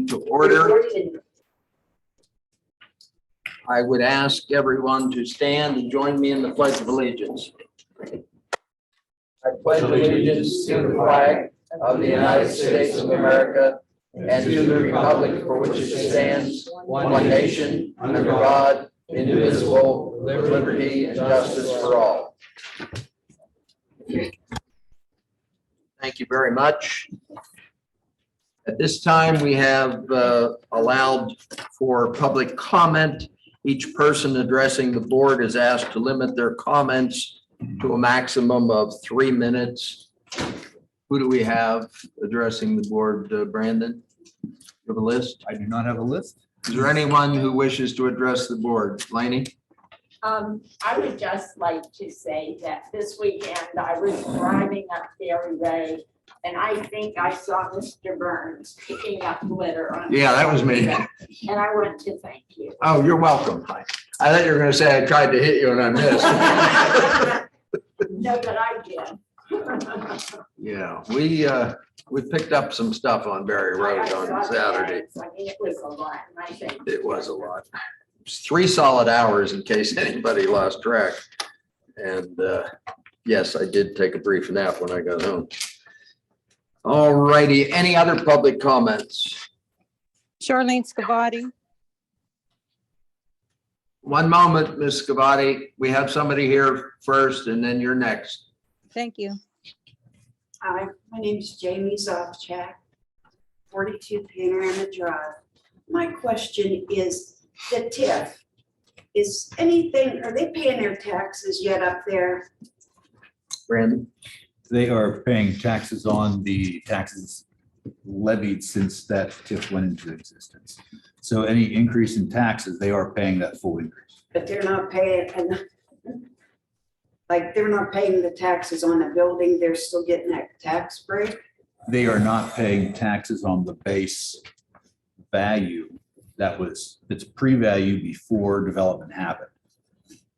to order. I would ask everyone to stand and join me in the Pledge of Allegiance. I pledge allegiance to the flag of the United States of America and to the republic for which it stands, one nation, under God, indivisible, with liberty and justice for all. Thank you very much. At this time, we have allowed for public comment. Each person addressing the board is asked to limit their comments to a maximum of 3 minutes. Who do we have addressing the board, Brandon? You have a list? I do not have a list. Is there anyone who wishes to address the board? Lainey? I would just like to say that this weekend I was driving up Ferry Way and I think I saw Mr. Burns picking up litter on. Yeah, that was me. And I want to thank you. Oh, you're welcome. I thought you were going to say I tried to hit you and I missed. No, but I did. Yeah, we picked up some stuff on Berry Road I saw on that. Saturday. I mean, it was a lot, and I think. It was a lot. It was 3 solid hours in case anybody lost track. And yes, I did take a brief nap when I got home. All righty. Any other public comments? Charlene Scavati. One moment, Ms. Scavati. We have somebody here first and then you're next. Thank you. Hi, my name is Jamie Zofchak, 42 Panorama Drive. My question is the TIF. Is anything, are they paying their taxes yet up there? Brandon? They are paying taxes on the taxes levied since that TIF went into existence. So any increase in taxes, they are paying that full increase. But they're not paying, and like they're not paying the taxes on the building, they're still getting that tax break? They are not paying taxes on the base value it's pre-value before development happened.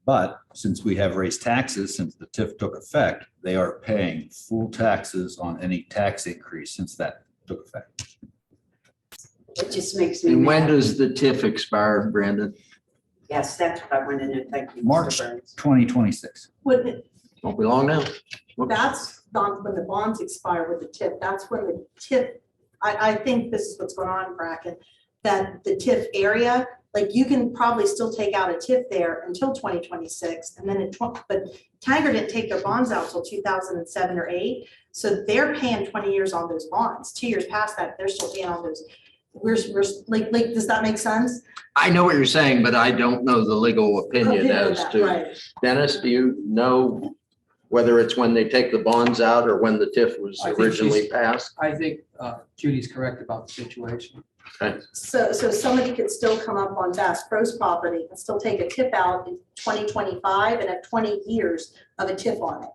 But since we have raised taxes since the TIF took effect, they are paying full taxes on any tax increase since that took effect. It just makes me And when mad. does the TIF expire, Brandon? Yes, that's what I wanted to thank you. Mr. March Burns. 2026. When it, Won't be long now. Whoops. that's not when the bonds expire with the TIF, that's when the TIF, I think this is what's going on, Bracken, that the TIF area, like you can probably still take out a TIF there until 2026, and then but Tiger didn't take their bonds out till 2007 or 8, so they're paying 20 years on those bonds. 2 years past that, they're still paying on those. We're like, does that make sense? I know what you're saying, but I don't know the legal opinion as to. Right. Dennis, do you know whether it's when they take the bonds out or when the TIF was I think originally passed? I think Judy's correct about the situation. So somebody could still come up on Bass Pro's property and still take a TIF out in 2025 and have 20 years of a TIF on it.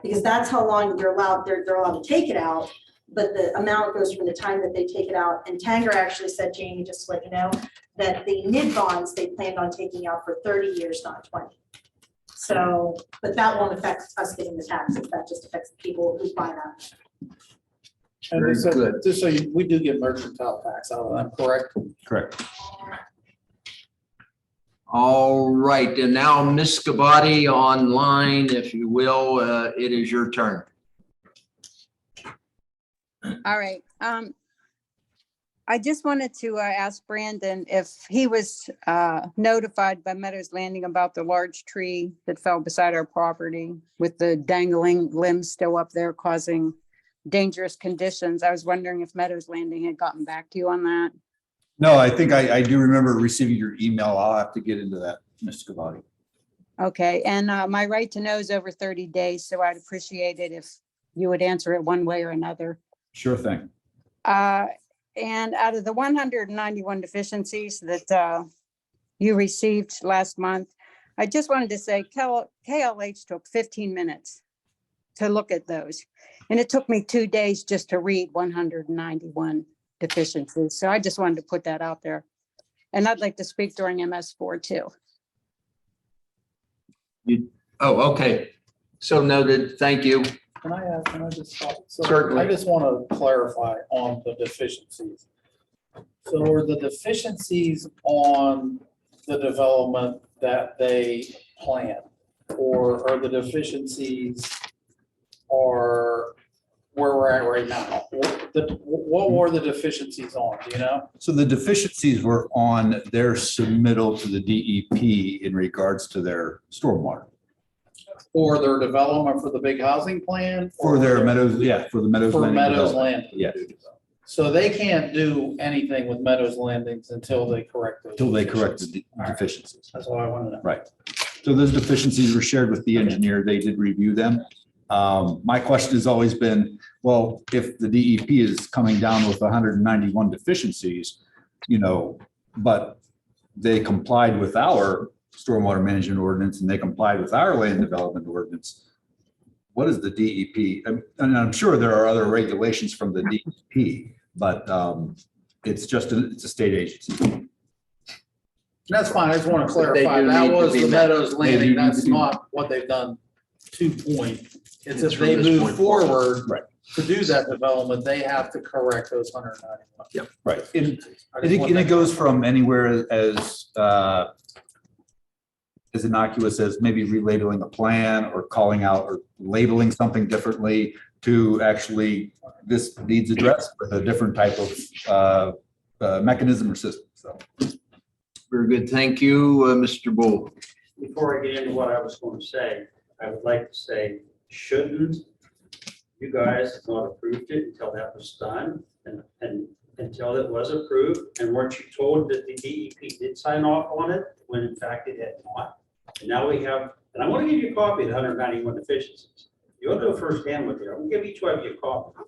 Because that's how long they're allowed to take it out, but the amount goes from the time that they take it out. And Tanger actually said, Jamie, just to let you know, that the mid bonds they planned on taking out for 30 years, not 20. So, but that won't affect us getting the taxes. That just affects the people who buy that. Very good. Just so we do get mercantile tax out of that, correct? Correct. All right, and now Ms. Scavati online, if you will, it is your turn. All right. I just wanted to ask Brandon if he was notified by Meadows Landing about the large tree that fell beside our property with the dangling limbs still up there causing dangerous conditions. I was wondering if Meadows Landing had gotten back to you on that. No, I think I do remember receiving your email. I'll have to get into that, Ms. Scavati. Okay, and my right to know is over 30 days, so I'd appreciate it if you would answer it one way or another. Sure thing. And out of the 191 deficiencies that you received last month, I just wanted to say KLH took 15 minutes to look at those. And it took me 2 days just to read 191 deficiencies. So I just wanted to put that out there. And I'd like to speak during MS4 too. Oh, okay. So noted. Thank you. Can I just stop? So Certainly. I just want to clarify on the deficiencies. So are the deficiencies on the development that they plan? Or are the deficiencies are where we're at right now? What were the deficiencies on, do you know? So the deficiencies were on their submittal to the DEP in regards to their stormwater. For their development for the big housing plan? For their Meadows, yeah, for the Meadows For Landing. Meadows development. Landing? Yes, So they can't do anything with Meadows Landings until they correct those. until they correct the All right. deficiencies. That's all I want to know. Right. So those deficiencies were shared with the engineer. They did review them. My question has always been, well, if the DEP is coming down with 191 deficiencies, but they complied with our stormwater management ordinance and they complied with our land development ordinance, what is the DEP? And I'm sure there are other regulations from the DEP, but it's a state agency. That's fine. I just want to But they clarify. do That need to was be the met. Meadows They do Landing. need That's to be not what they've done to point. It's if From they this move point forward Right. to do that development, they have to correct those 191. Right. And I I just think, want and it that- goes from anywhere as innocuous as maybe relabeling a plan or calling out or labeling something differently to actually this needs addressed with a different type of mechanism or system. So Very good. Thank you, Mr. Bull. Before I get into what I was going to say, I would like to say, shouldn't you guys have not approved it until that was done and until it was approved? And weren't you told that the DEP did sign off on it when in fact it had not? And now we have, and I want to give you a copy of the 191 deficiencies. You'll know firsthand with it. I'm gonna give each one of you a copy.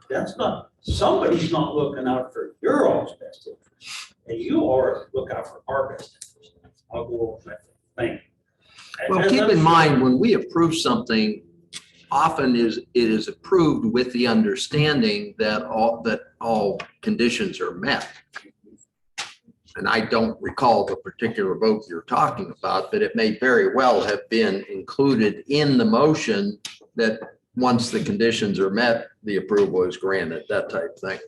That's not, somebody's not looking out for your all's best interest. And you all look out for our best interest. I'll go over that thing. Well, keep in mind, when we approve something, often it is approved with the understanding that all conditions are met. And I don't recall the particular vote you're talking about, but it may very well have been included in the motion that once the conditions are met, the approval is granted, that type of thing.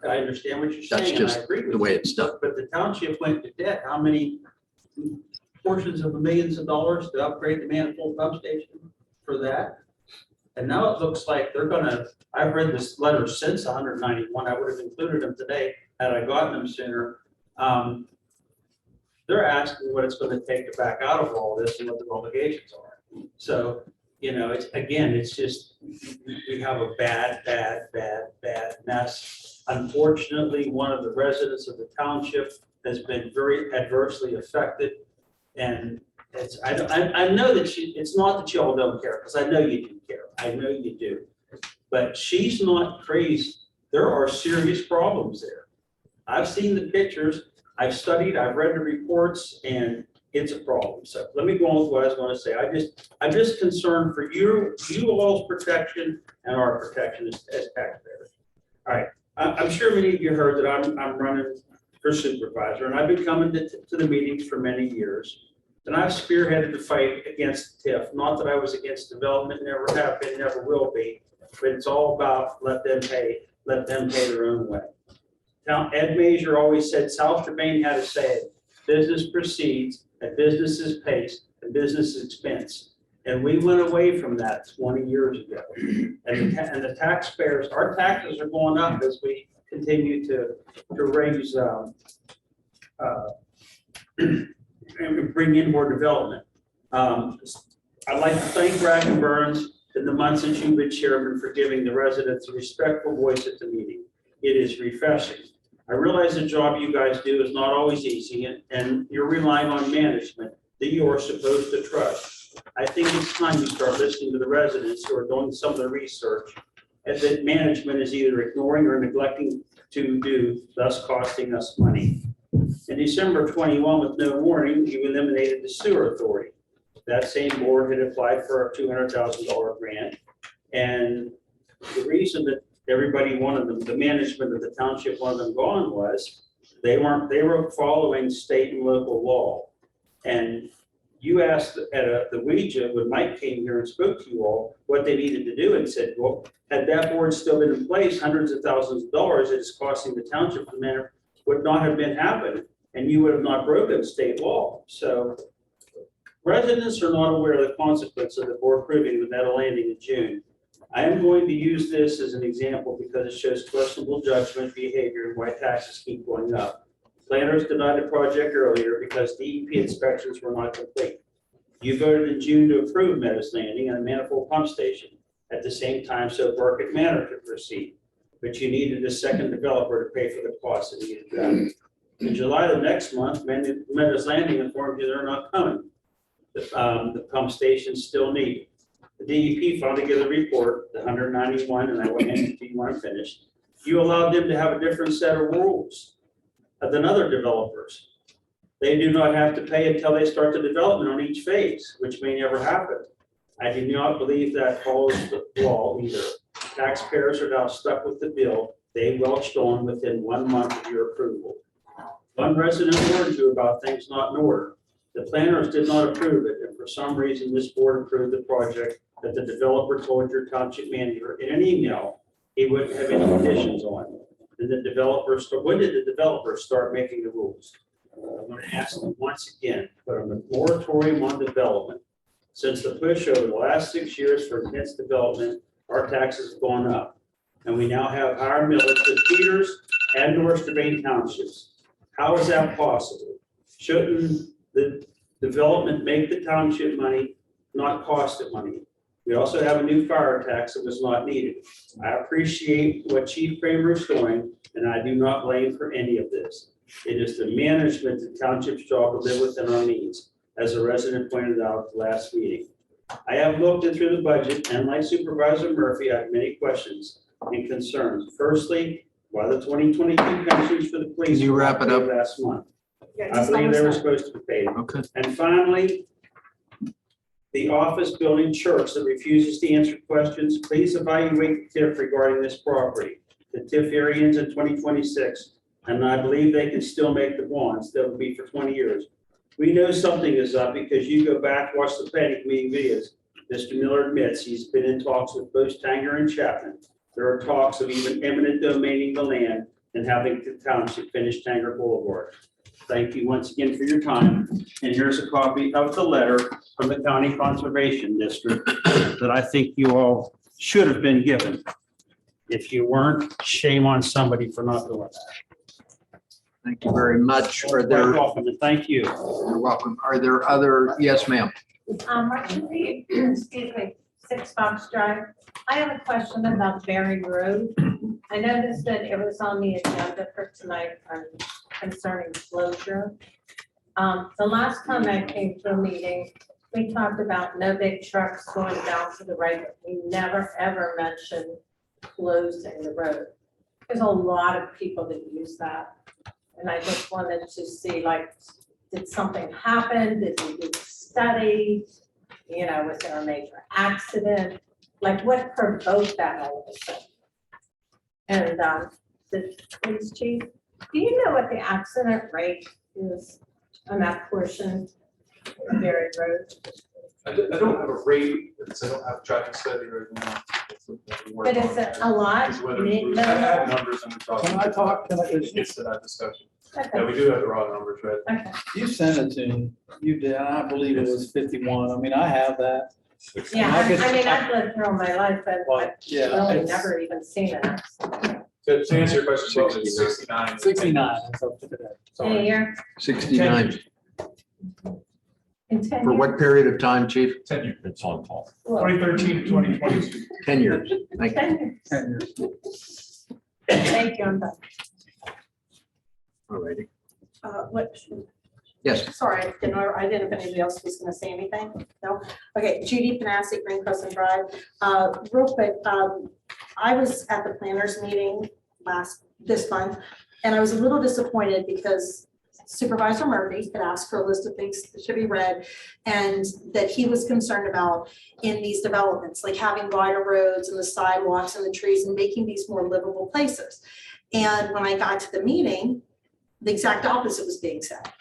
I understand what you're That's saying, and I just agree with the way you. it's done. But the township went to debt, how many portions of the millions of dollars to upgrade the manifold pump station for that? And now it looks like they're gonna, I've read this letter since 191, I would have included them today had I gotten them sooner. They're asking what it's gonna take to back out of all this and what the obligations are. So, it's just, we have a bad mess. Unfortunately, one of the residents of the township has been very adversely affected. And I know that it's not that y'all don't care, because I know you do care. I know you do. But she's not crazy. There are serious problems there. I've seen the pictures, I've studied, I've read the reports, and it's a problem. So let me go on with what I was going to say. I'm just concerned for you all's protection and our protection as taxpayers. All right, I'm sure many of you heard that I'm running for supervisor, and I've been coming to the meetings for many years. And I've spearheaded the fight against TIF. Not that I was against development, never have been, never will be, but it's all about let them pay their own way. Now, Ed Major always said South Strabane had to say it. Business proceeds at business's pace and business expense. And we went away from that 20 years ago. And the taxpayers, our taxes are going up as we continue to raise and bring in more development. I'd like to thank Bracken Burns in the months since you've been chairman for giving the residents a respectful voice at the meeting. It is refreshing. I realize the job you guys do is not always easy, and you're relying on management that you are supposed to trust. I think it's time you start listening to the residents who are doing some of the research and that management is either ignoring or neglecting to do, thus costing us money. In December 21, with no warning, you eliminated the sewer authority. That same board had applied for a $200,000 grant. And the reason that everybody wanted them, the management of the township wanted them gone was they were following state and local law. And You asked at the Ouija, when Mike came here and spoke to you all, what they needed to do and said, well, had that board still been in place, hundreds of thousands of dollars it is costing the township the manner would not have been happening, and you would have not broken state law. So residents are not aware of the consequence of the board approving the metal landing in June. I am going to use this as an example because it shows questionable judgment behavior and why taxes keep going up. Planners denied the project earlier because DEP inspections were not complete. You voted in June to approve Meadows Landing and a manifold pump station at the same time so Burkett Manor could proceed. But you needed a second developer to pay for the cost of the job. In July of next month, Meadows Landing informed you they're not coming. The pump station's still needed. The DEP finally gave a report, the 191, and I will hand it to you when I'm finished. You allowed them to have a different set of rules than other developers. They do not have to pay until they start the development on each phase, which may never happen. I do not believe that follows the law either. Taxpayers are now stuck with the bill they welched on within 1 month of your approval. One resident warned you about things not in order. The planners did not approve it, and for some reason, this board approved the project that the developer told your township manager in an email he wouldn't have any conditions on. And the developers, when did the developers start making the rules? I'm going to ask them once again, put a moratorium on development. Since the push over the last 6 years for intense development, our taxes have gone up. And we now have higher millage than Peters and North Strabane townships. How is that possible? Shouldn't the development make the township money, not cost it money? We also have a new fire tax that was not needed. I appreciate what Chief Kramer is doing, and I do not blame for any of this. It is the management of the township's job to live within our means, as a resident pointed out at the last meeting. I have looked through the budget, and like Supervisor Murphy, I have many questions and concerns. Firstly, why the 2022 pensions for the police? Can you wrap it up? Last month. Yeah, I just believe they were almost done. supposed to be paid. Okay. And finally, the office building church that refuses to answer questions, please evaluate the TIF regarding this property. The TIF area ends in 2026, and I believe they can still make the bonds. That will be for 20 years. We know something is up because you go back, watch the planning committee videos. Mr. Miller admits he's been in talks with both Tanger and Chapman. There are talks of even eminent domaining the land and having the township finish Tanger Boulevard. Thank you once again for your time. And here's a copy of the letter from the County Conservation District that I think you all should have been given. If you weren't, shame on somebody for not doing that. Thank you very much. Are You're there, welcome, and thank you. you're welcome. Are there other, yes, ma'am. Martin Reed, excuse me, 6 Fox Drive. I have a question about Berry Road. I noticed that it was on the agenda for tonight concerning closure. The last time I came to a meeting, we talked about no big trucks going down to the right, but we never, ever mentioned closing the road. There's a lot of people that use that. And I just wanted to see, like, did something happen? Did we do a study? You know, was there a major accident? Like, what provoked that all of a sudden? And the police chief, do you know what the accident rate is on that portion of Berry Road? I don't have a rate, because I don't have a traffic study right now. But is it a lot? It's whether You need it's- I have minimal? numbers and we're talking. Can I talk? Can I- It's to that discussion. Okay, Yeah, we do have the raw numbers, right? okay. You sent it to me. You did. I believe it was 51. I mean, I have that. Yeah, I could- I mean, I've lived through all my life, but Well, I've yeah, really it's- never even seen an accident. To answer your question, well, it's 69. 69. That's up to today. In a Sorry. year, 69. in 10 For years? what period of time, chief? 10 years, It's on call. Well, 2013 to 2022. 10 years. Thank you. 10 years. Thank you, I'm done. All righty. What, Yes, sorry, I didn't know if anybody else was gonna say anything. No? Okay, Judy Panassi, Green Crescent Drive. Real quick, I was at the planners meeting this month, and I was a little disappointed because Supervisor Murphy had asked for a list of things that should be read and that he was concerned about in these developments, like having wider roads and the sidewalks and the trees and making these more livable places. And when I got to the meeting, the exact opposite was being said.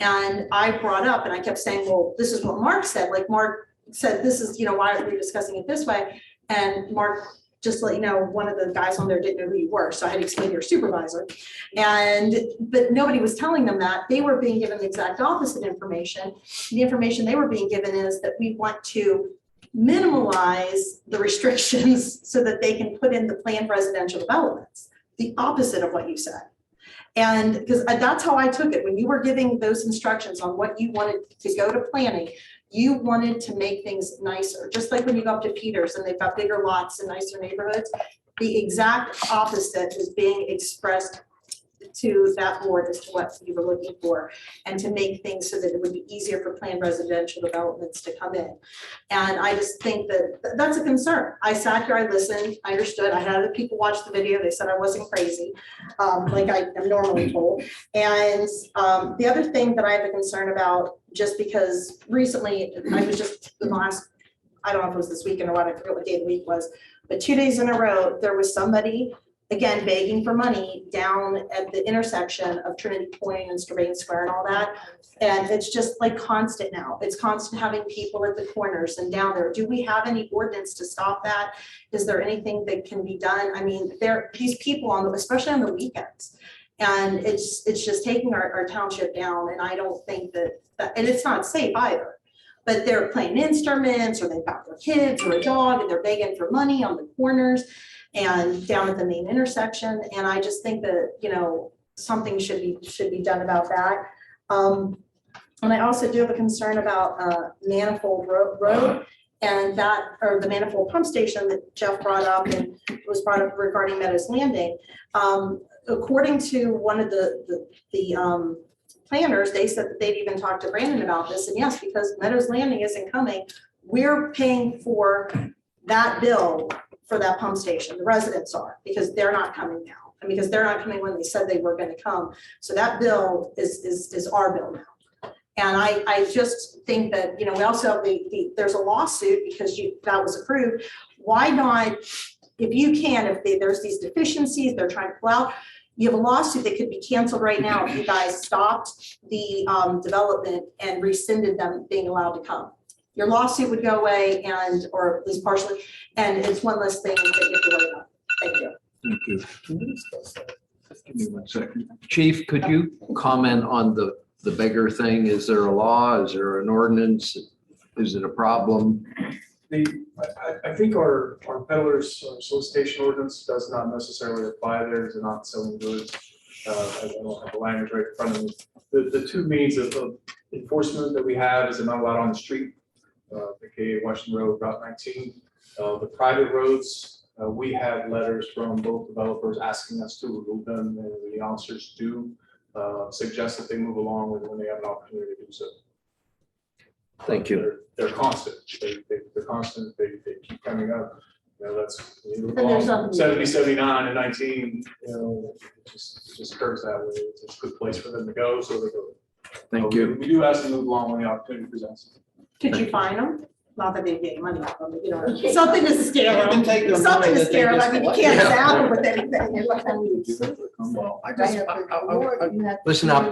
And I brought up, and I kept saying, well, this is what Mark said, like Mark said, this is, why are we discussing it this way? And Mark, just to let you know, one of the guys on there didn't know who you were, so I had to explain your supervisor. But nobody was telling them that. They were being given the exact opposite information. The information they were being given is that we want to minimize the restrictions so that they can put in the planned residential developments, the opposite of what you said. And because that's how I took it, when you were giving those instructions on what you wanted to go to planning, you wanted to make things nicer, just like when you go up to Peters and they've got bigger lots and nicer neighborhoods. The exact opposite is being expressed to that board as to what you were looking for, and to make things so that it would be easier for planned residential developments to come in. And I just think that that's a concern. I sat here, I listened, I understood. I had other people watch the video. They said I wasn't crazy, like I am normally told. And the other thing that I have a concern about, just because recently I was just in the last, I don't know if it was this weekend or what, I forget what day of the week was, but 2 days in a row, there was somebody, again, begging for money down at the intersection of Trinity Point and Strabane Square and all that. And it's just like constant now. It's constant having people at the corners and down there. Do we have any ordinance to stop that? Is there anything that can be done? I mean, these people especially on the weekends. And it's just taking our township down. And I don't think that, and it's not safe either. But they're playing instruments, or they've got their kids or a dog, and they're begging for money on the corners and down at the main intersection. And I just think that, something should be done about that. And I also do have a concern about Manifold Road and or the Manifold Pump Station that Jeff brought up, and was brought up regarding Meadows Landing. According to one of the planners, they said that they'd even talked to Brandon about this. And yes, because Meadows Landing isn't coming, we're paying for that bill for that pump station. The residents are, because they're not coming now, and because they're not coming when they said they were going to come. So that bill is our bill now. And I just think that, we also have there's a lawsuit because that was approved. Why not, if you can, if there's these deficiencies they're trying to pull out, you have a lawsuit that could be canceled right now if you guys stopped the development and rescinded them being allowed to come. Your lawsuit would go away, or at least partially, and it's one less thing that you have to worry about. Thank you. Thank you. Give me 1 second. Chief, could you comment on the beggar thing? Is there a law? Is there an ordinance? Is it a problem? I think our peddlers solicitation ordinance does not necessarily apply there. They're not selling goods. I don't have the language right in front of me. The two means of enforcement that we have is they're not allowed on the street, aka Washington Road, Route 19. The private roads, we have letters from both developers asking us to remove them, and the officers do suggest that they move along when they have an opportunity to do so. Thank you. They're constant. They're constant. They keep coming up. That's there's something- 70, 79, and 19. It just occurs that way. It's a good place for them to go, so they go. Thank you. We do ask them to move along when the opportunity presents. Could you fine them? Not that they get money off them, but something to scare You can them. take their Something money to that they scare them. I just mean, you collected. can't zap them with anything. Well, I Listen up.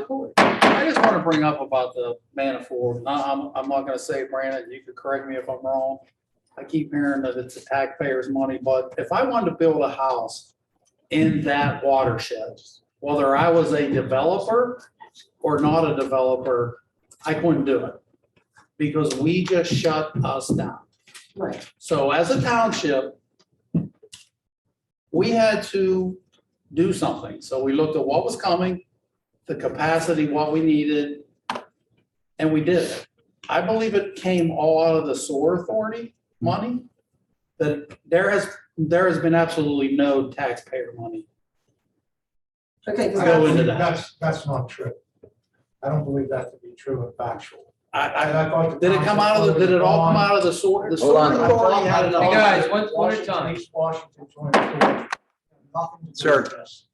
just want to bring up about the Manifold. I'm not going to say, Brandon, you could correct me if I'm wrong. I keep hearing that it's the taxpayers' money, but if I wanted to build a house in that watershed, whether I was a developer or not a developer, I couldn't do it because we just shut us down. Right. So as a township, we had to do something. So we looked at what was coming, the capacity, what we needed, and we did it. I believe it came all out of the sewer authority money. That there has been absolutely no taxpayer money. Okay, I go into that. That's not true. I don't believe that to be true and factual. I thought the did it come out of the, did it all come out of the sewer? The Hold on. sewer authority had enough. Hey, guys, one at a Washington, time. East Washington Joint Authority. Nothing to do Sir. with this.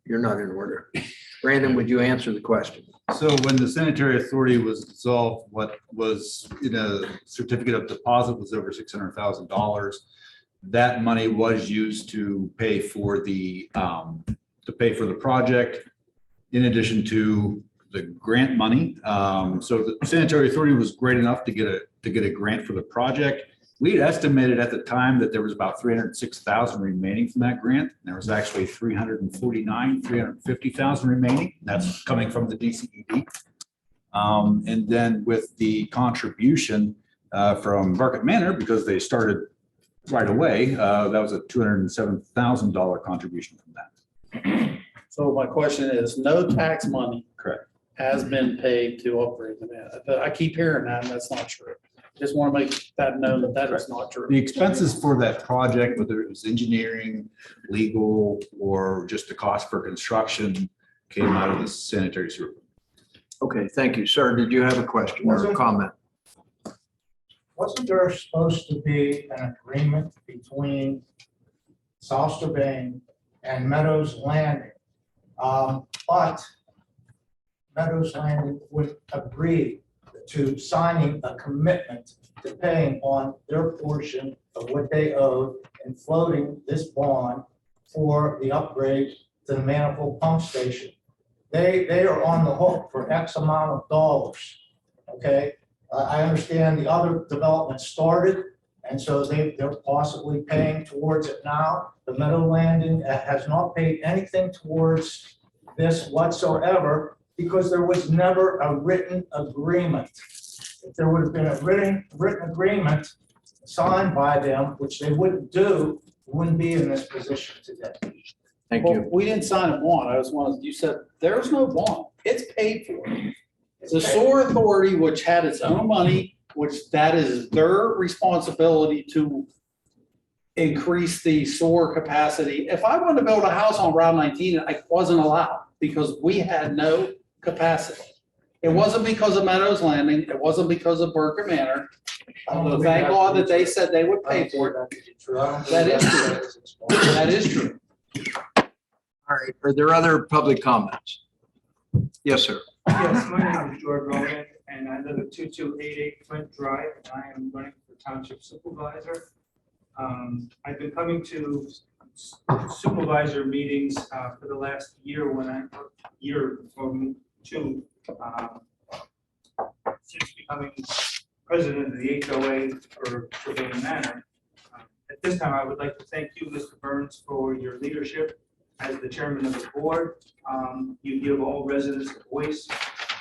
You're not in order. Brandon, would you answer the question? So when the sanitary authority was dissolved, what was in a certificate of deposit was over $600,000. That money was used to pay for the project, in addition to the grant money. So the sanitary authority was great enough to get a grant for the project. We had estimated at the time that there was about 306,000 remaining from that grant. There was actually 350,000 remaining. That's coming from the DCED. And then with the contribution from Burkett Manor, because they started right away, that was a $207,000 contribution from that. So my question is, no tax money Correct. has been paid to upgrade the man. I keep hearing that, and that's not true. Just want to make that known that that is not true. The expenses for that project, whether it was engineering, legal, or just the cost for construction, came out of the sanitary sewer. Okay, thank you. Sir, did you have a question or a comment? Wasn't there supposed to be an agreement between South Strabane and Meadows Landing? But Meadows Landing would agree to signing a commitment to paying on their portion of what they owed and floating this bond for the upgrade to the manifold pump station. They are on the hook for X amount of dollars, okay? I understand the other development started, and so they're possibly paying towards it now. The Meadow Landing has not paid anything towards this whatsoever because there was never a written agreement. If there would have been a written agreement signed by them, which they wouldn't do, we wouldn't be in this position today. Thank Well, you. we didn't sign a bond. You said there's no bond. It's paid for. The sewer authority, which had its own money, which that is their responsibility to increase the sewer capacity. If I wanted to build a house on Route 19, I wasn't allowed because we had no capacity. It wasn't because of Meadows Landing. It wasn't because of Burkett Manor. Although thank God that they said they would pay for it. That is true. That is true. All right, are there other public comments? Yes, sir. Yes, my name is George Rowan, and I live at 2288 Flint Drive, and I am running for Township Supervisor. I've been coming to supervisor meetings for the last year year or two, since becoming president of the HOA for Strabane Manor. At this time, I would like to thank you, Mr. Burns, for your leadership as the chairman of the board. You give all residents a voice,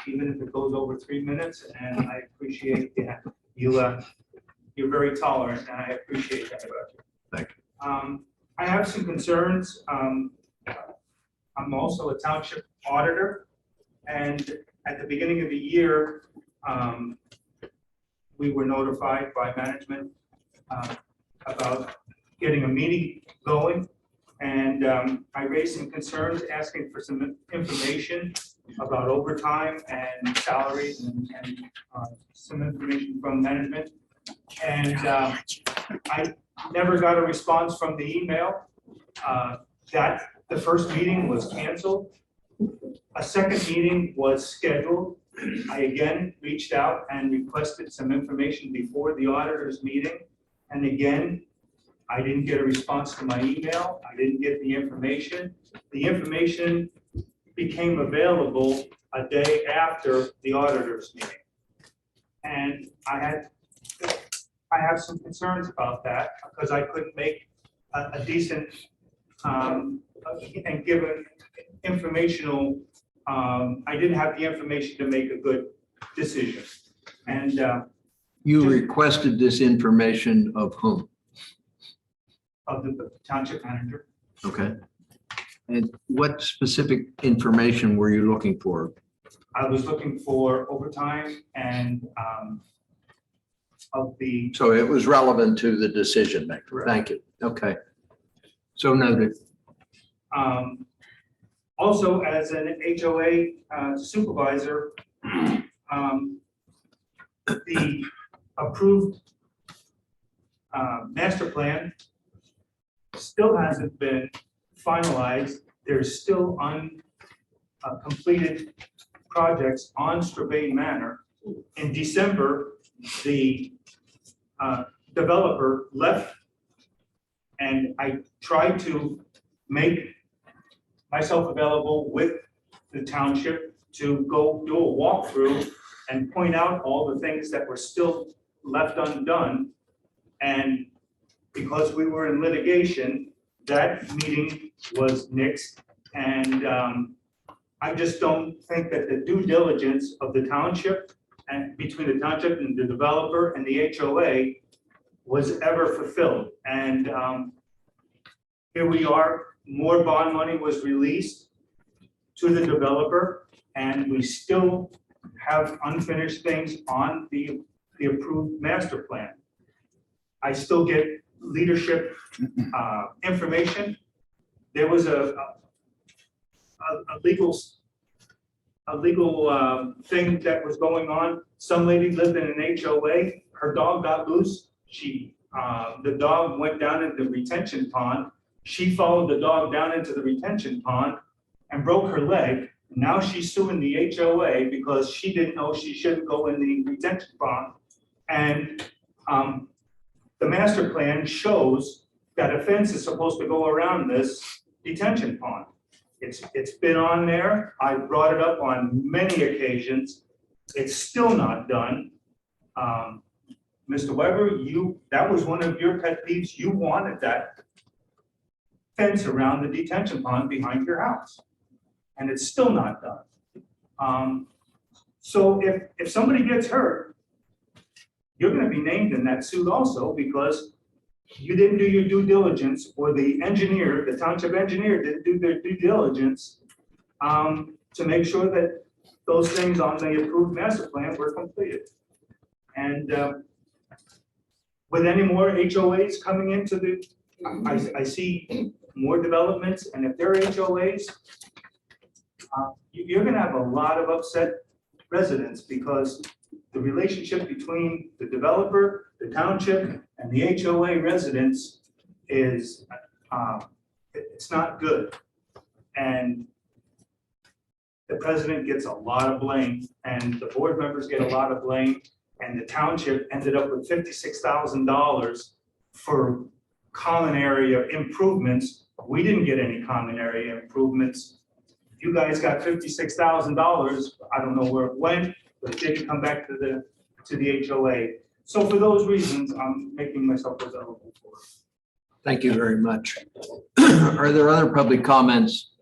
even if it goes over 3 minutes, and I appreciate that. You're very tolerant, and I appreciate that about you. Thank you. I have some concerns. I'm also a township auditor, and at the beginning of the year, we were notified by management about getting a meeting going. And I raised some concerns, asking for some information about overtime and salaries and some information from management. And I never got a response from the email. That the first meeting was canceled. A second meeting was scheduled. I again reached out and requested some information before the auditor's meeting. And again, I didn't get a response to my email. I didn't get the information. The information became available a day after the auditor's meeting. And I have some concerns about that because I couldn't make a decent and given informational, I didn't have the information to make a good decision. And You requested this information of whom? of the township manager. Okay. And what specific information were you looking for? I was looking for overtime and of the, So it was relevant to the decision maker. Correct. Thank you. Okay. So noted. also as an HOA supervisor, the approved master plan still hasn't been finalized. There's still uncompleted projects on Strabane Manor. In December, the developer left, and I tried to make myself available with the township to go do a walkthrough and point out all the things that were still left undone. And because we were in litigation, that meeting was nixed. And I just don't think that the due diligence of the township and between the township and the developer and the HOA was ever fulfilled. And here we are, more bond money was released to the developer, and we still have unfinished things on the approved master plan. I still get leadership information. There was a legal thing that was going on. Some lady lived in an HOA. Her dog got loose. The dog went down into the retention pond. She followed the dog down into the retention pond and broke her leg. Now she's suing the HOA because she didn't know she shouldn't go in the retention pond. And the master plan shows that a fence is supposed to go around this detention pond. It's been on there. I brought it up on many occasions. It's still not done. Mr. Weber, that was one of your pet peeves. You wanted that fence around the detention pond behind your house, and it's still not done. So if somebody gets hurt, you're going to be named in that suit also because you didn't do your due diligence, or the engineer, the township engineer didn't do their due diligence to make sure that those things on the approved master plan were completed. And with any more HOAs coming into I see more developments, and if they're HOAs, you're gonna have a lot of upset residents because the relationship between the developer, the township, and the HOA residents is, it's not good. And the president gets a lot of blame, and the board members get a lot of blame, and the township ended up with $56,000 for common area improvements. We didn't get any common area improvements. You guys got $56,000. I don't know where it went, but it didn't come back to the HOA. So for those reasons, I'm making myself available for it. Thank you very much. Are there other public comments?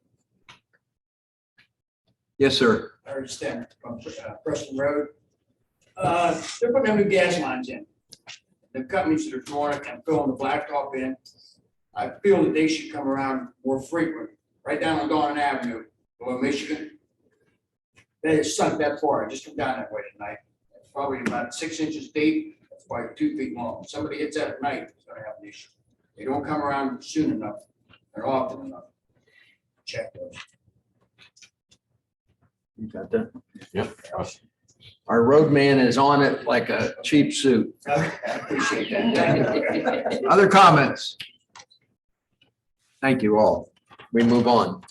Yes, sir. Larry Stenner from Preston Road. They're putting new gas lines in. The companies that are doing it and filling the blacktop in, I feel that they should come around more frequent, right down on Dawn Avenue, Lower Michigan. They sunk that far. I just come down that way tonight. It's probably about 6 inches deep. It's probably 2 feet long. Somebody hits that at night, it's gonna have an issue. They don't come around soon enough or often enough. Check those. You got that? Yep. Our roadman is on it like a cheap suit. I appreciate that. Other comments? Thank you all. We move on.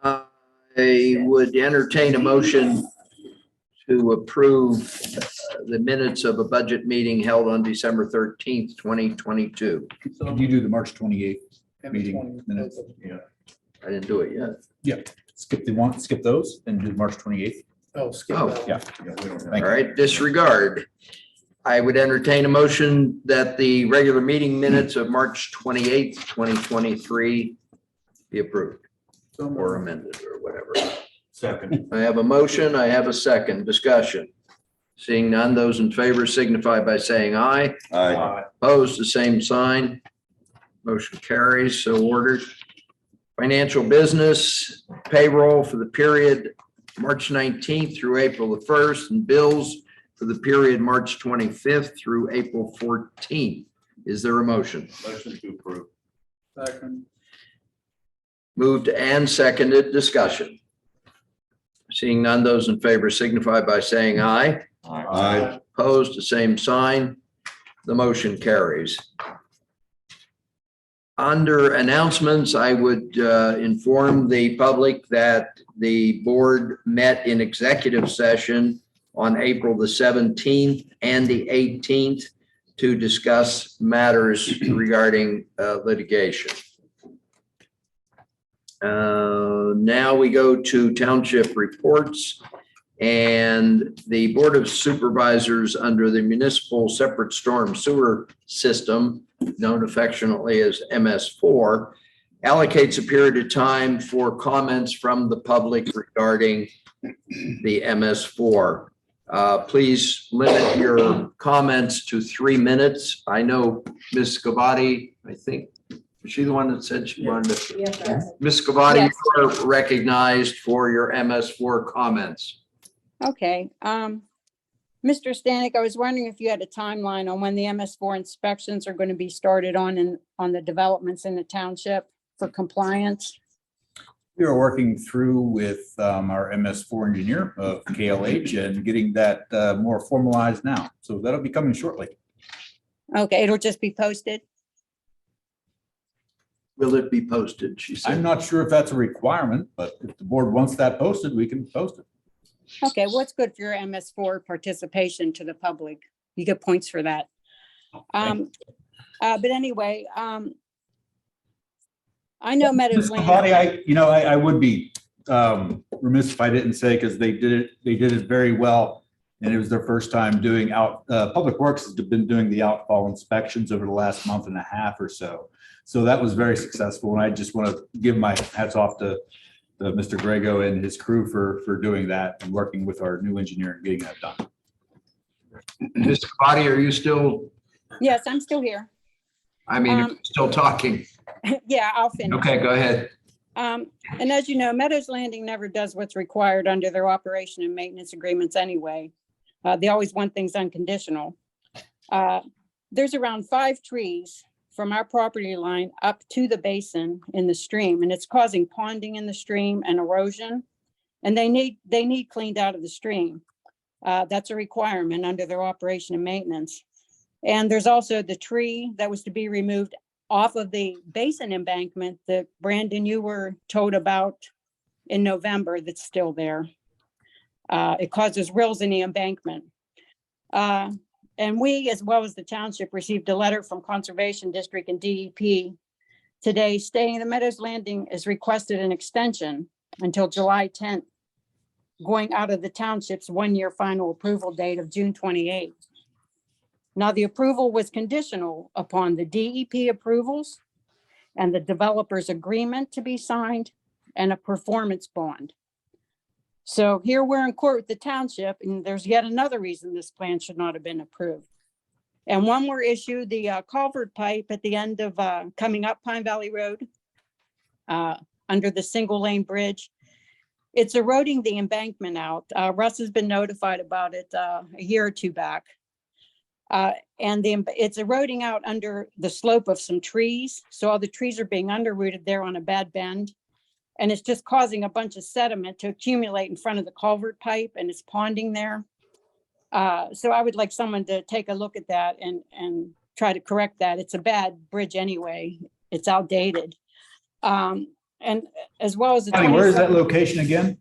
I would entertain a motion to approve the minutes of a budget meeting held on December 13th, 2022. Did you do the March 28th meeting minutes? Yeah. I didn't do it yet. Skip those and do March 28th. Oh, skip Oh, that. Yeah. All right, disregard. I would entertain a motion that the regular meeting minutes of March 28th, 2023 be approved or amended or whatever. Second. I have a motion, I have a second. Discussion. Seeing none, those in favor signify by saying aye. Aye. Opposed, the same sign. Motion carries, so ordered. Financial business payroll for the period March 19th through April the 1st, and bills for the period March 25th through April 14th. Is there a motion? Motion to approve. Second. Moved and seconded. Discussion. Seeing none, those in favor signify by saying aye. Aye. Opposed, the same sign. The motion carries. Under announcements, I would inform the public that the board met in executive session on April the 17th and the 18th to discuss matters regarding litigation. Now we go to township reports. And the Board of Supervisors under the Municipal Separate Storm Sewer System, known affectionately as MS4, allocates a period of time for comments from the public regarding the MS4. Please limit your comments to 3 minutes. I know Ms. Scavati, I think, was she the one that said she wanted to? Yes. Ms. Scavati, Yes. you are recognized for your MS4 comments. Okay, Mr. Stanek, I was wondering if you had a timeline on when the MS4 inspections are going to be started on the developments in the township for compliance? We are working through with our MS4 engineer of KLH and getting that more formalized now. So that'll be coming shortly. Okay, it'll just be posted? Will it be posted? She said. I'm not sure if that's a requirement, but if the board wants that posted, we can post it. Okay, what's good for your MS4 participation to the public? You get points for that. But anyway, I know Meadows Mr. Landing. Scavati, I would be remiss if I didn't say, because they did it very well. And it was their first time doing Public Works has been doing the outfall inspections over the last month and a half or so. So that was very successful. And I just want to give my hats off to Mr. Grego and his crew for doing that and working with our new engineer and getting that done. Ms. Scavati, are you still, Yes, I'm still here. still talking? Yeah, I'll finish. Okay, go ahead. And as you know, Meadows Landing never does what's required under their operation and maintenance agreements anyway. They always want things unconditional. There's around 5 trees from our property line up to the basin in the stream, and it's causing ponding in the stream and erosion. And they need cleaned out of the stream. That's a requirement under their operation and maintenance. And there's also the tree that was to be removed off of the basin embankment that Brandon, you were told about in November, that's still there. It causes rills in the embankment. And we, as well as the township, received a letter from Conservation District and DEP today stating the Meadows Landing is requested an extension until July 10th, going out of the township's 1-year final approval date of June 28th. Now, the approval was conditional upon the DEP approvals and the developer's agreement to be signed and a performance bond. So here we're in court with the township, and there's yet another reason this plan should not have been approved. And one more issue, the culvert pipe at the end of coming up Pine Valley Road under the single lane bridge. It's eroding the embankment out. Russ has been notified about it a year or two back. And it's eroding out under the slope of some trees. So all the trees are being underrooted there on a bad bend. And it's just causing a bunch of sediment to accumulate in front of the culvert pipe, and it's ponding there. So I would like someone to take a look at that and try to correct that. It's a bad bridge anyway. It's outdated. And as well as the Where is that location again?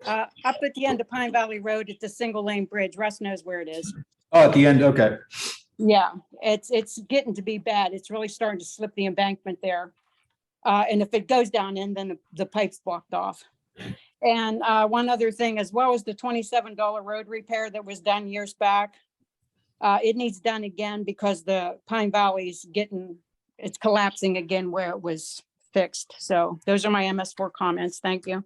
up at the end of Pine Valley Road at the single lane bridge. Russ knows where it is. Oh, at the end, okay. Yeah, it's getting to be bad. It's really starting to slip the embankment there. And if it goes down in, then the pipe's blocked off. And one other thing, as well as the $27 road repair that was done years back, it needs done again because the Pine Valley's it's collapsing again where it was fixed. So those are my MS4 comments. Thank you.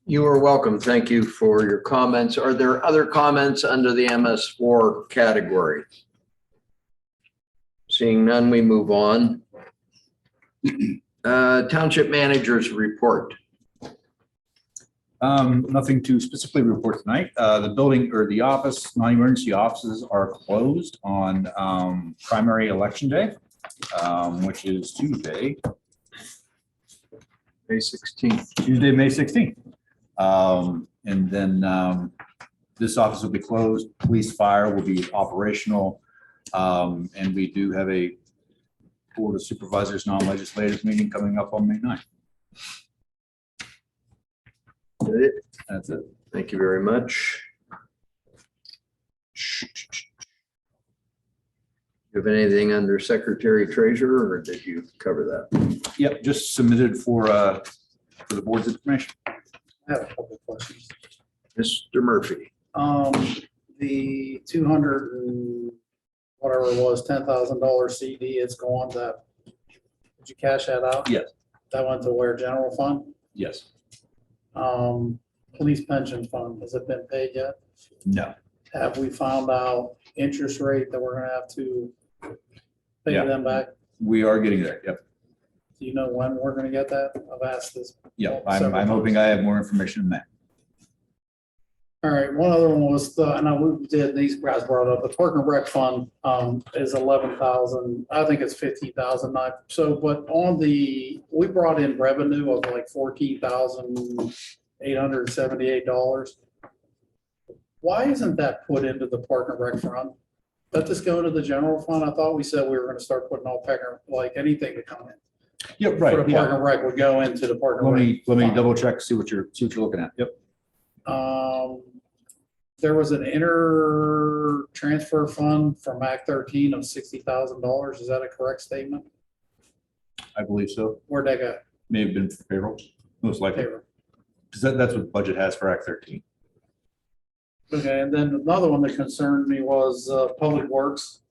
You are welcome. Thank you for your comments. Are there other comments under the MS4 category? Seeing none, we move on. Township managers report. Nothing to specifically report tonight. The building or the office, non-emergency offices are closed on primary election day, which is Tuesday, May 16th. Tuesday, May 16th. And then this office will be closed. Police fire will be operational. And we do have a Board of Supervisors non-legislative meeting coming up on May 9th. That's it. Thank you very much. You have anything under Secretary Treasurer, or did you cover that? Yep, just submitted for the board's information. I have a couple of questions. Mr. Murphy. The 200 and whatever it was, $10,000 CD, it's gone to, did you cash that out? Yes. That went to where, general fund? Yes. Police pension fund, has it been paid yet? No. Have we found out interest rate that we're gonna have to pay Yeah. them back? We are getting there. Yep. Do you know when we're gonna get that? I've asked this. Yep. several I'm hoping times. I have more information than that. All right, one other one was the, and we did, these guys brought up, the park and rec fund, is 11,000, I think it's 15,000, not, so, but on the, we brought in revenue of like $14,878. Why isn't that put into the park and rec fund? Let this go into the general fund, I thought we said we were gonna start putting all park, like anything to come in. Yep, For right. the park Yeah. and rec would go into the park and Let rec. me fund. double check, see what you're looking at. Yep. There was an inter transfer fund from Act 13 of $60,000. Is that a correct statement? I believe so. Where'd that go? May have been for payroll, most likely. Payroll. Because that's what the budget has for Act 13. Okay, and then another one that concerned me was Public Works.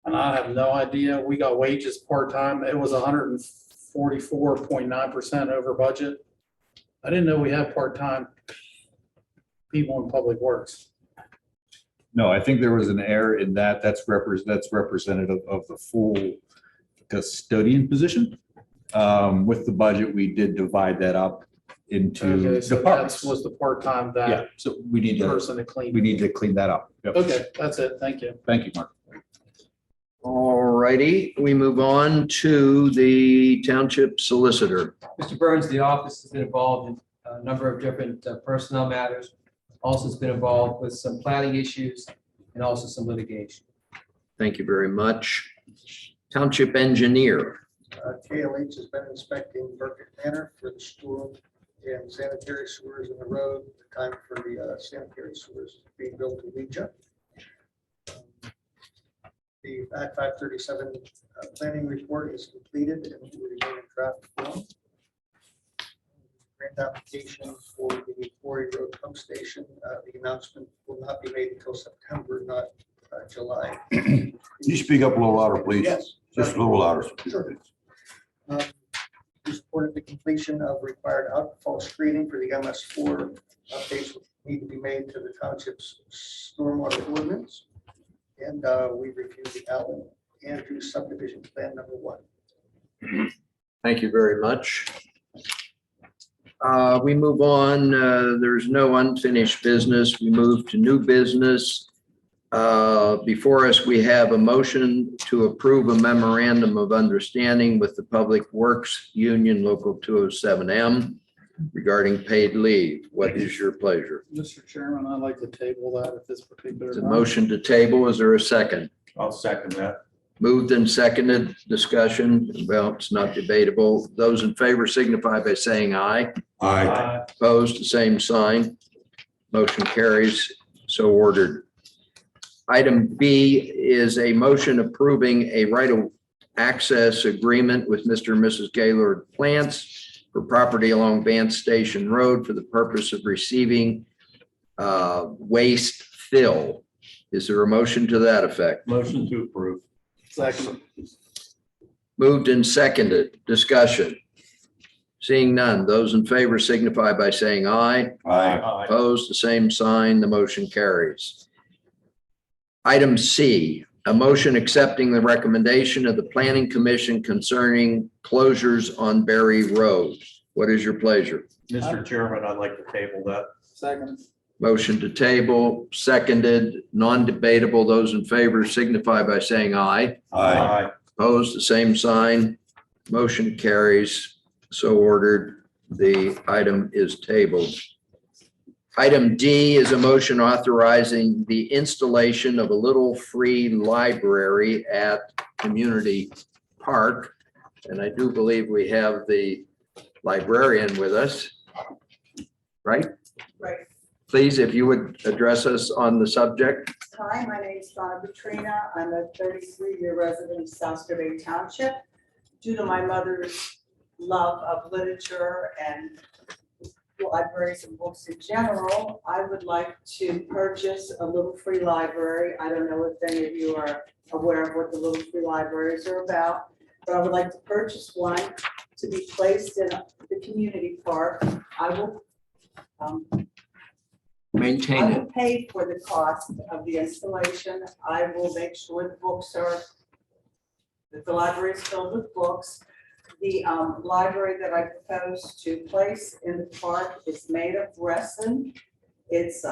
And I have no idea. We got wages part-time. It was 144.9% over budget. I didn't know we had part-time people in Public Works. No, I think there was an error in that. That's representative of the full custodian position. With the budget, we did divide that up into Okay, so that departments. was the part-time Yeah, that so we need to clean. clean that up. Yep. Okay, that's it. Thank you. Thank you, Mark. All righty, we move on to the township solicitor. Mr. Burns, the office has been involved in a number of different personnel matters. Also has been involved with some planning issues and also some litigation. Thank you very much. Township engineer. KLH has been inspecting Burkett Manor for the storm and sanitary sewers in the road, the time for the sanitary sewers being built in Legia. The Act 537 planning report is completed and we remain in draft form. Grant application for the Quarry Road Pump Station, the announcement will not be made until September, not July. Can you speak up a little louder, please? Yes. Just a little louder. Sure. We supported the completion of required outfall screening for the MS4. Updates need to be made to the township's stormwater ordinance. And we reviewed the Allen Andrews subdivision plan number 1. Thank you very much. We move on. There's no unfinished business. We move to new business. Before us, we have a motion to approve a memorandum of understanding with the Public Works Union Local 207M regarding paid leave. What is your pleasure? Mr. Chairman, I'd like to table that at this particular The time. motion to table, is there a second? I'll second that. Moved and seconded, discussion, well, it's not debatable. Those in favor signify by saying aye. Aye. Opposed, the same sign. Motion carries, so ordered. Item B is a motion approving a right of access agreement with Mr. and Mrs. Gaylord Plants for property along Vance Station Road for the purpose of receiving waste fill. Is there a motion to that effect? Motion to approve. Second. Moved and seconded, discussion. Seeing none, those in favor signify by saying aye. Aye. Opposed, the same sign, the motion carries. Item C, a motion accepting the recommendation of the Planning Commission concerning closures on Berry Road. What is your pleasure? Mr. Chairman, I'd like to table that. Second. Motion to table, seconded, non-debatable. Those in favor signify by saying aye. Aye. Opposed, the same sign. Motion carries. So ordered. The item is tabled. Item D is a motion authorizing the installation of a little free library at Community Park. And I do believe we have the librarian with us, right? Right. Please, if you would address us on the subject. Hi, my name is Donna Petrina. I'm a 33-year resident of South Strabane Township. due to my mother's love of literature and libraries and books in general, I would like to purchase a Little Free Library. I don't know if any of you are aware of what the Little Free Libraries are about, but I would like to purchase one to be placed in the community park. I will Maintain I it. will pay for the cost of the installation. I will make sure the books are, that the library is filled with books. The library that I propose to place in the park is made of resin. It's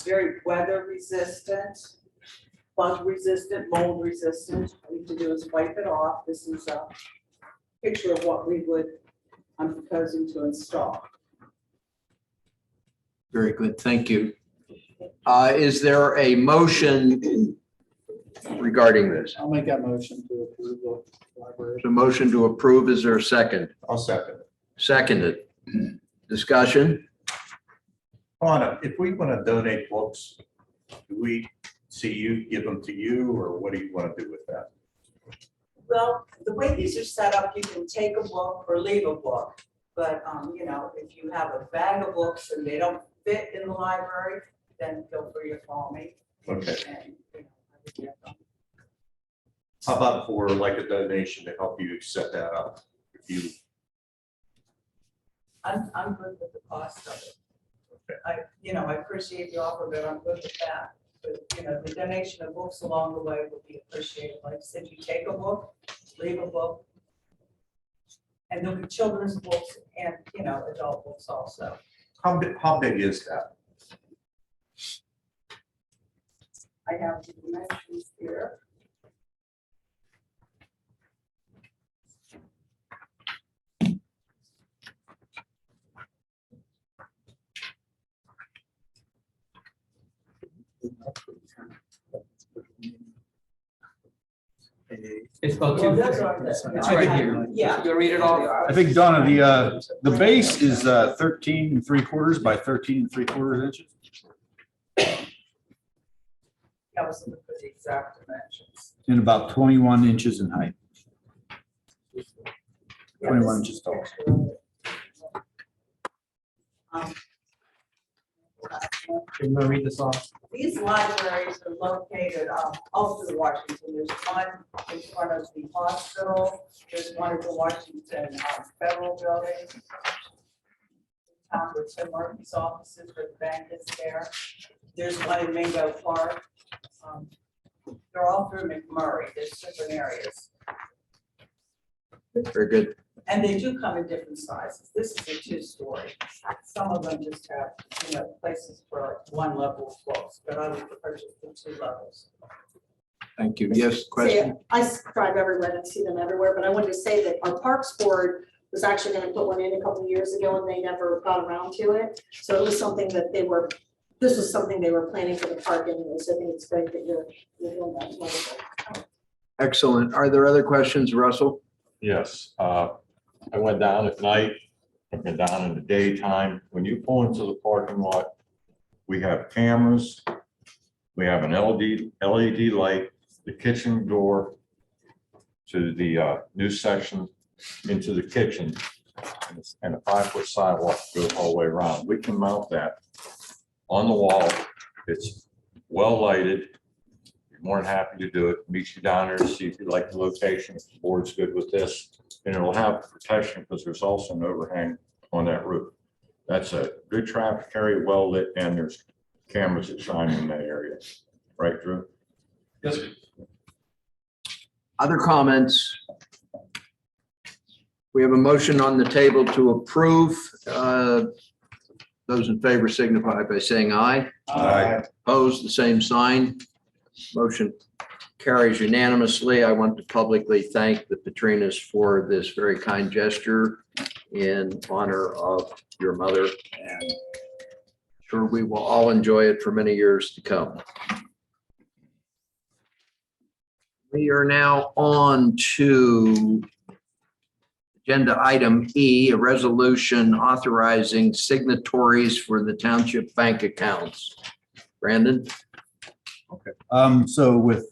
very weather resistant, bug resistant, mold resistant. All you have to do is wipe it off. This is a picture of what I'm proposing to install. Very good, thank you. Is there a motion regarding this? I'll make that motion to approve the library. The motion to approve, is there a second? I'll second. Seconded. Discussion? Anna, if we want to donate books, do we see you, give them to you, or what do you want to do with that? Well, the way these are set up, you can take a book or leave a book. But, you know, if you have a bag of books and they don't fit in the library, then feel free to call me. Okay. And, you know, I would get them. How about for like a donation to help you set that up? If you, I'm good with the cost of it. Okay. I appreciate the offer, but I'm good with that. But, you know, the donation of books along the way would be appreciated. Like I said, you take a book, leave a book. And there'll be children's books and, you know, adult books also. how big is that? I have the dimensions here. It's about Well, two. those are It's the- right here. Yeah. You'll read it off? I think Donna, the base is 13 3/4 by 13 3/4 inches. I was looking for the exact dimensions. And about 21 inches in height. Yeah, 21 this inches tall. is a picture of it. You want to read this off? These libraries are located all through Washington. There's one in front of the hospital. There's one at the Washington Federal Building. Where Tim Murphy's offices, where the bank is there. There's one in Mingo Park. They're all through McMurray. There's different areas. Very good. And they do come in different sizes. This is a 2-story. Some of them just have, places for one level of books, but I would purchase the 2 levels. Thank you. Yes, question? I drive everywhere and see them everywhere, but I wanted to say that our Parks Board was actually gonna put one in a couple of years ago and they never got around to it. So it was something that this was something they were planning for the park anyway, so I think it's great that you're doing that. It's wonderful. Excellent. Are there other questions, Russell? Yes, I went down at night, I've been down in the daytime. When you pull into the parking lot, we have cameras, we have an LED light, the kitchen door to the new section into the kitchen, and a 5-foot sidewalk goes all the way around. We can mount that on the wall. It's well lighted. You're more than happy to do it. Meet you down there to see if you like the location, if the board's good with this. And it'll have protection because there's also an overhang on that roof. That's a good traffic area, well lit, and there's cameras that shine in that area. Right, Drew? Yes. Other comments? We have a motion on the table to approve. Those in favor signify by saying aye. Aye. Opposed, the same sign. Motion carries unanimously. I want to publicly thank the Petrinas for this very kind gesture in honor of your mother, and sure we will all enjoy it for many years to come. We are now on to agenda item E, a resolution authorizing signatories for the township bank accounts. Brandon? Okay. So with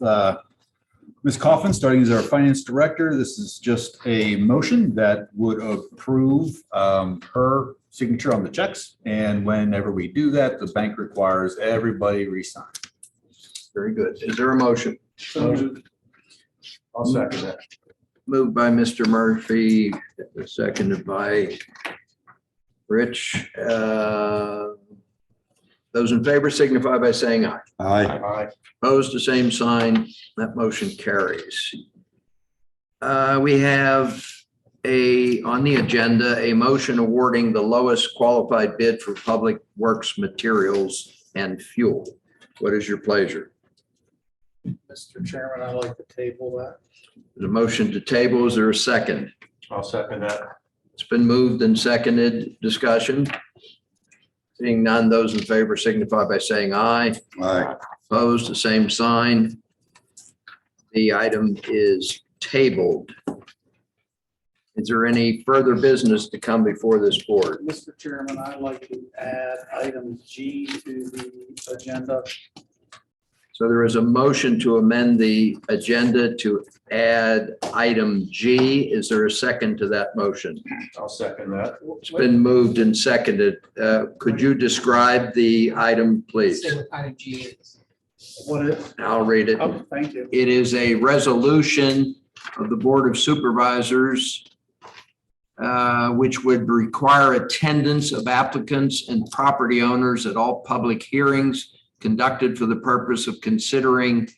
Ms. Coffin, starting as our finance director, this is just a motion that would approve her signature on the checks. And whenever we do that, the bank requires everybody re-sign. Very good. Is there a motion? I'll second that. Moved by Mr. Murphy, seconded by Rich. Those in favor signify by saying aye. Aye. Opposed, the same sign. That motion carries. We have on the agenda, a motion awarding the lowest qualified bid for public works materials and fuel. What is your pleasure? Mr. Chairman, I'd like to table that. The motion to table, is there a second? I'll second that. It's been moved and seconded. Discussion? Seeing none, those in favor signify by saying aye. Aye. Opposed, the same sign. The item is tabled. Is there any further business to come before this board? Mr. Chairman, I'd like to add item G to the agenda. So there is a motion to amend the agenda to add item G. Is there a second to that motion? I'll second that. It's been moved and seconded. Could you describe the item, please? Say what item G is. What is? I'll read it. Oh, thank you. It is a resolution of the Board of Supervisors which would require attendance of applicants and property owners at all public hearings conducted for the purpose of considering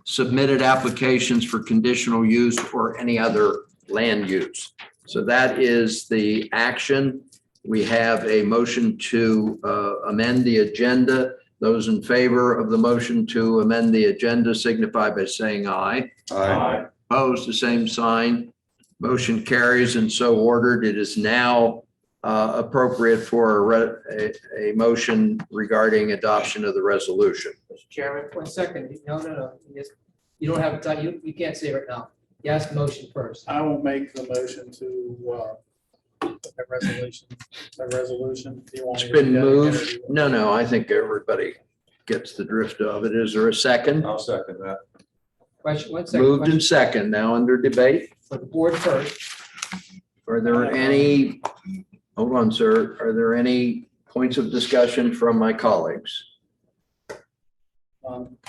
submitted applications for conditional use or any other land use. So that is the action. We have a motion to amend the agenda. Those in favor of the motion to amend the agenda signify by saying aye. Aye. Opposed, the same sign. Motion carries and so ordered. It is now appropriate for a motion regarding adoption of the resolution. Mr. Chairman, 1 second. No. You don't have time. You can't say it right now. You ask motion first. I will make the motion to a resolution. Do you want It's me to been do that moved. again, or No, I think everybody gets the drift of it. Is there a second? I'll second that. Question, 1 second. Moved Question and second, now under debate. For the board first. Are there any, hold on, sir, are there any points of discussion from my colleagues?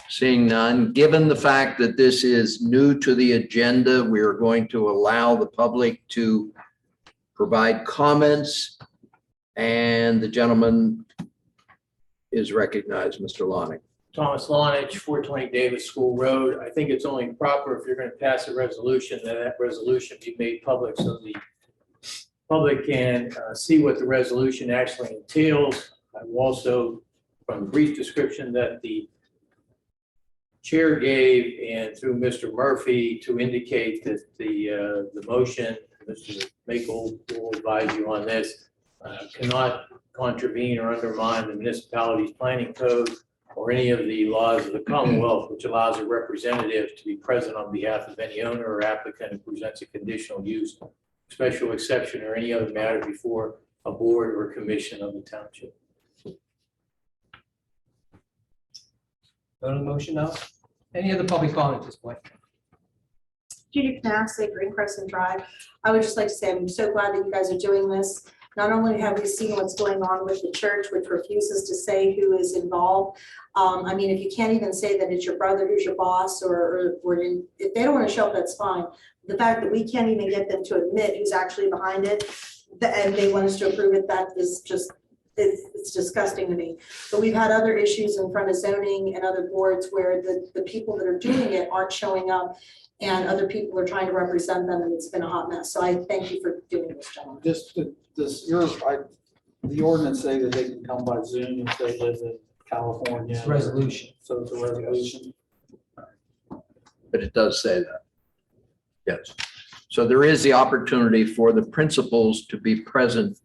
Seeing none, given the fact that this is new to the agenda, we are going to allow the public to provide comments. And the gentleman is recognized, Mr. Lonnie. Thomas Lonich, 420 Davis School Road. I think it's only proper if you're going to pass a resolution, that resolution be made public so the public can see what the resolution actually entails. I will also, from the brief description that the chair gave and through Mr. Murphy to indicate that the motion, Mr. Makel will advise you on this, cannot contravene or undermine the municipality's planning code or any of the laws of the Commonwealth, which allows a representative to be present on behalf of any owner or applicant who presents a conditional use, special exception, or any other matter before a board or commission of the township. Vote on the motion now. Any other public comment at this point? Judy Canassi, Green Crescent Drive. I would just like to say, I'm so glad that you guys are doing this. Not only have we seen what's going on with the church, which refuses to say who is involved. I mean, if you can't even say that it's your brother who's your boss, or if they don't want to show up, that's fine. The fact that we can't even get them to admit who's actually behind it, and they want us to approve it, that is just, it's disgusting to me. But we've had other issues in front of zoning and other boards where the people that are doing it aren't showing up, and other people are trying to represent them, and it's been a hot mess. So I thank you for doing this, gentlemen. the ordinance say that they can come by Zoom if they live in California? It's a resolution. So it's a resolution. But it does say that. Yes. So there is the opportunity for the principals to be present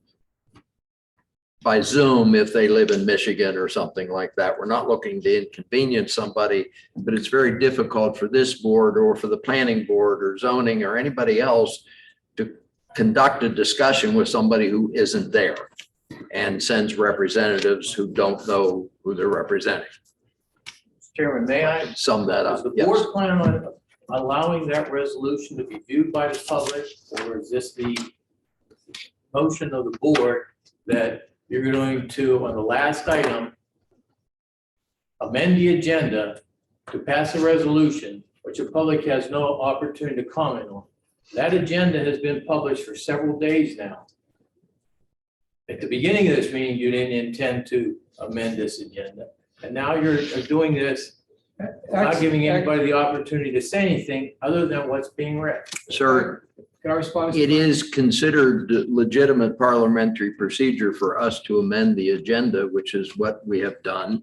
by Zoom if they live in Michigan or something like that. We're not looking to inconvenience somebody, but it's very difficult for this board or for the planning board or zoning or anybody else to conduct a discussion with somebody who isn't there and sends representatives who don't know who they're representing. Chairman, may I? Sum that Does up. the Yes. board plan on allowing that resolution to be viewed by the public? Or is this the motion of the board that you're going to, on the last item, amend the agenda to pass a resolution which the public has no opportunity to comment on? That agenda has been published for several days now. At the beginning of this meeting, you didn't intend to amend this agenda. And now you're doing this, not giving anybody the opportunity to say anything other than what's being read. Sir, Can I respond? Mr. it is considered legitimate parliamentary procedure for us to amend the agenda, which is what we have done.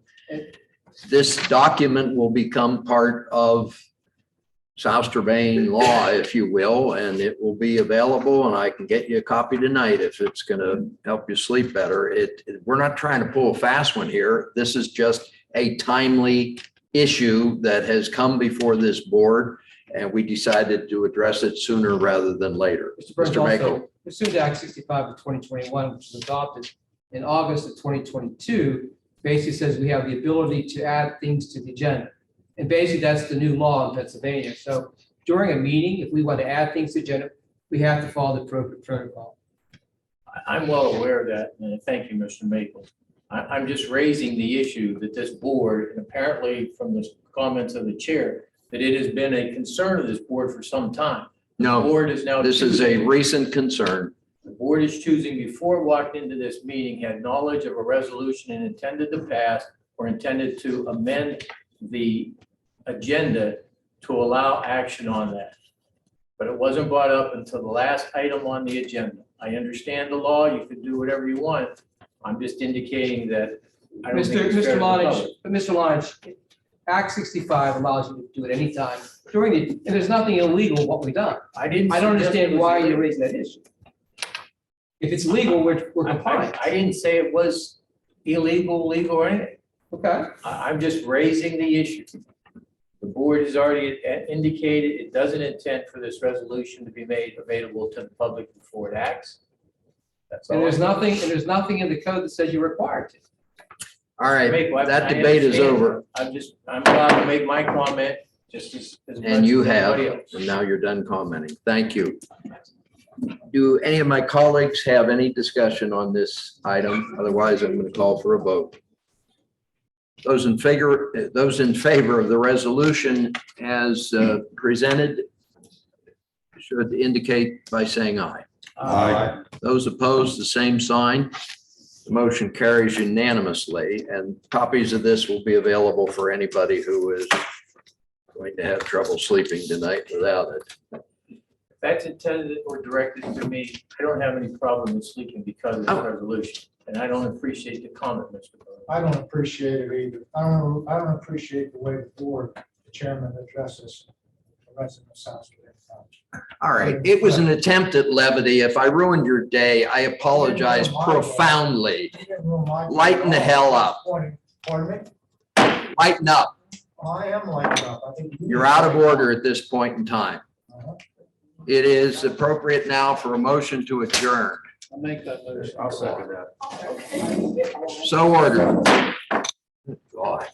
This document will become part of South Strabane law, if you will, and it will be available, and I can get you a copy tonight if it's going to help you sleep better. We're not trying to pull a fast one here. This is just a timely issue that has come before this board, and we decided to address it sooner rather than later. Mr. Burns, Mr. Mako. also, pursuant to Act 65 of 2021, which was adopted in August of 2022, basically says we have the ability to add things to the agenda. And basically, that's the new law in Pennsylvania. So during a meeting, if we want to add things to the agenda, we have to follow the appropriate protocol. I'm well aware of that, and thank you, Mr. Maple. I'm just raising the issue that this board, and apparently from the comments of the chair, that it has been a concern of this board for some time. The No, board is now. this is a choosing- recent concern. The board is choosing, before it walked into this meeting, had knowledge of a resolution and intended to pass or intended to amend the agenda to allow action on that. But it wasn't brought up until the last item on the agenda. I understand the law, you can do whatever you want. I'm just indicating that I don't think it's fair to the public. But Mr. Lonich, Act 65 allows you to do it anytime during the, and there's nothing illegal in what we've done. I didn't. I don't suggest it understand was why illegal. you're raising that issue. If it's legal, we're compliant. I didn't say it was illegal, legal or anything. Okay. I'm just raising the issue. The board has already indicated it doesn't intend for this resolution to be made available to the public before it acts. That's all. And there's nothing in the code that says you're required to. All right, I that debate is understand. over, I'm allowed to make my comment just as much and you as have, anybody else. and now you're done commenting. Thank you. Do any of my colleagues have any discussion on this item? Otherwise, I'm going to call for a vote. Those in favor of the resolution as presented should indicate by saying aye. Aye. Those opposed, the same sign. The motion carries unanimously, and copies of this will be available for anybody who is going to have trouble sleeping tonight without it. If that's intended or directed to me, I don't have any problem with sleeping because of the resolution. And I don't appreciate the comment, Mr. Burrow. I don't appreciate it either. I don't appreciate the way the board, the chairman addresses the residents of South Strabane Township. All right, it was an attempt at levity. If I ruined your day, I apologize profoundly. You didn't ruin my day. Lighten the hell up. Pardon me? Lighten up. I am lighting up. I think you- You're out of order at this point in time. Uh-huh. It is appropriate now for a motion to adjourn. I'll make that motion. I'll second that. So ordered. God.